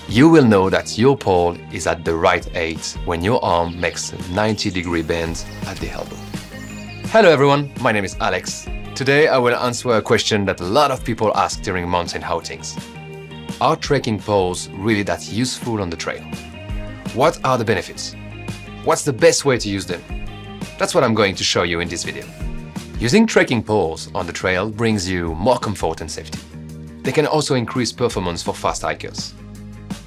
You will know that your pole is at the right height when your arm makes a 90-degree bend at the elbow. Hello everyone, my name is Alex. Today I will answer a question that a lot of people ask during mountain outings. Are trekking poles really that useful on the trail? What are the benefits? What's the best way to use them? That's what I'm going to show you in this video. Using trekking poles on the trail brings you more comfort and safety. They can also increase performance for fast hikers.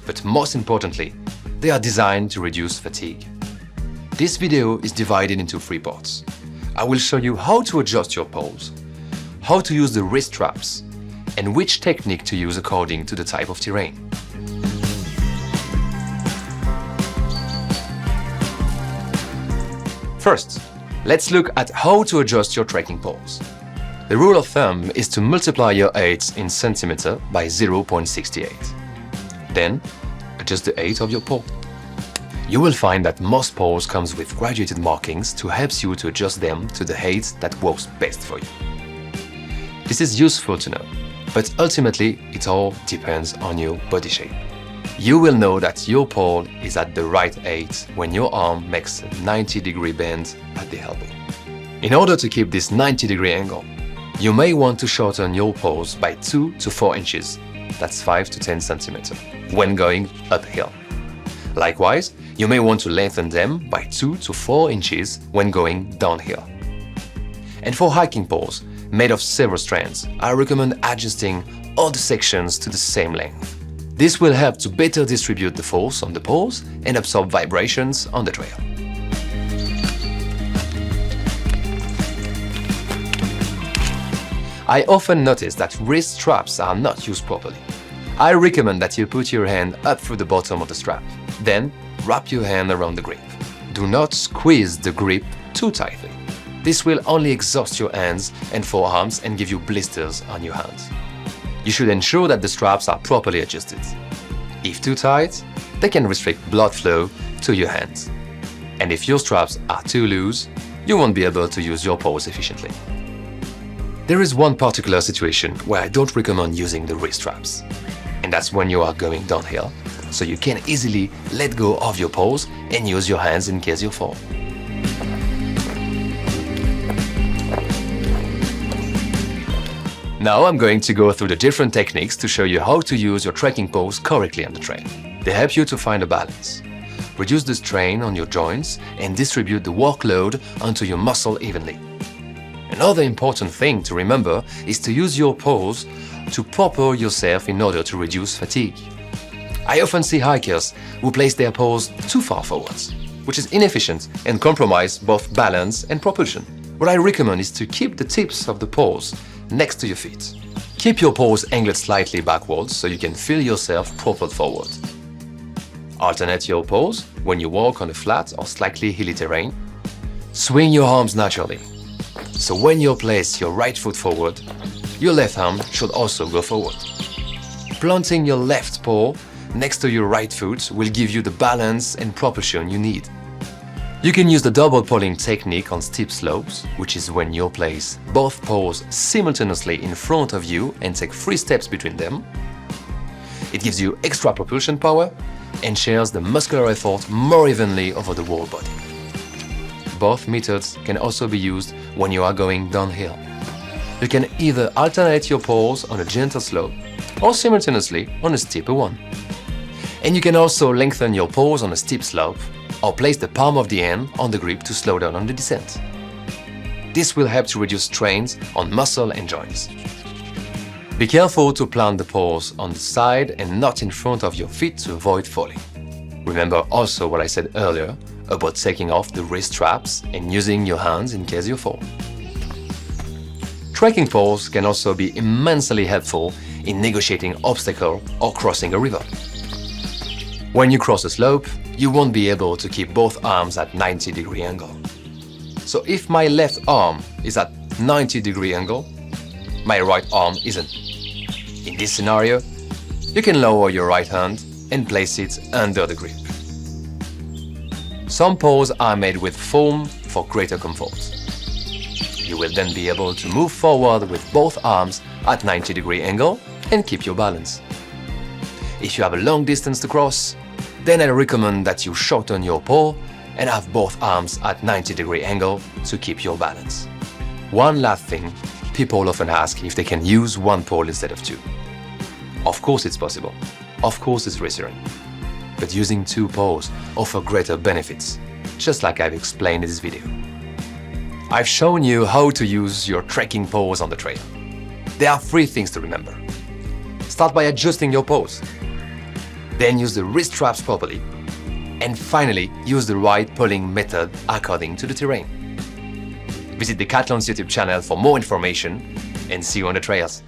But most importantly, they are designed to reduce fatigue. This video is divided into 3 parts. I will show you how to adjust your poles, how to use the wrist straps, and which technique to use according to the type of terrain. First, let's look at how to adjust your trekking poles. The rule of thumb is to multiply your height in centimeter by 0.68. Then, adjust the height of your pole. You will find that most poles comes with graduated markings to help you to adjust them to the height that works best for you. This is useful to know, but ultimately it all depends on your body shape. You will know that your pole is at the right height when your arm makes a 90-degree bend at the elbow. In order to keep this 90-degree angle, you may want to shorten your poles by 2 to 4 inches, that's 5 to 10 centimeters, when going uphill. Likewise, you may want to lengthen them by 2 to 4 inches when going downhill. And for hiking poles made of several strands, I recommend adjusting all the sections to the same length. This will help to better distribute the force on the poles and absorb vibrations on the trail. I often notice that wrist straps are not used properly. I recommend that you put your hand up through the bottom of the strap. Then, wrap your hand around the grip. Do not squeeze the grip too tightly. This will only exhaust your hands and forearms and give you blisters on your hands. You should ensure that the straps are properly adjusted. If too tight, they can restrict blood flow to your hands. And if your straps are too loose, you won't be able to use your poles efficiently. There is one particular situation where I don't recommend using the wrist straps. And that's when you are going downhill, so you can easily let go of your poles and use your hands in case you fall. Now I'm going to go through the different techniques to show you how to use your trekking poles correctly on the trail. They help you to find a balance, reduce the strain on your joints, and distribute the workload onto your muscle evenly. Another important thing to remember is to use your poles to propel yourself in order to reduce fatigue. I often see hikers who place their poles too far forwards, which is inefficient and compromise both balance and propulsion. What I recommend is to keep the tips of the poles next to your feet. Keep your poles angled slightly backwards so you can feel yourself propelled forward. Alternate your poles when you walk on a flat or slightly hilly terrain. Swing your arms naturally. So when you place your right foot forward, your left arm should also go forward. Planting your left paw next to your right foot will give you the balance and propulsion you need. You can use the double poling technique on steep slopes, which is when you place both paws simultaneously in front of you and take 3 steps between them. It gives you extra propulsion power and shares the muscular effort more evenly over the whole body. Both methods can also be used when you are going downhill. You can either alternate your paws on a gentle slope or simultaneously on a steeper one. And you can also lengthen your paws on a steep slope or place the palm of the hand on the grip to slow down on the descent. This will help to reduce strains on muscle and joints. Be careful to plant the paws on the side and not in front of your feet to avoid falling. Remember also what I said earlier about taking off the wrist straps and using your hands in case you fall. Trekking poles can also be immensely helpful in negotiating obstacles or crossing a river. When you cross a slope, you won't be able to keep both arms at 90-degree angle. So if my left arm is at 90-degree angle, my right arm isn't. In this scenario, you can lower your right hand and place it under the grip. Some poles are made with foam for greater comfort. You will then be able to move forward with both arms at 90-degree angle and keep your balance. If you have a long distance to cross, then I recommend that you shorten your pole and have both arms at 90-degree angle to keep your balance. One last thing, people often ask if they can use one pole instead of two. Of course it's possible. Of course it's reassuring. But using two poles offers greater benefits, just like I've explained in this video. I've shown you how to use your trekking poles on the trail. There are 3 things to remember. Start by adjusting your poles. Then use the wrist straps properly. And finally, use the right pulling method according to the terrain. Visit Decathlon's YouTube channel for more information and see you on the trails.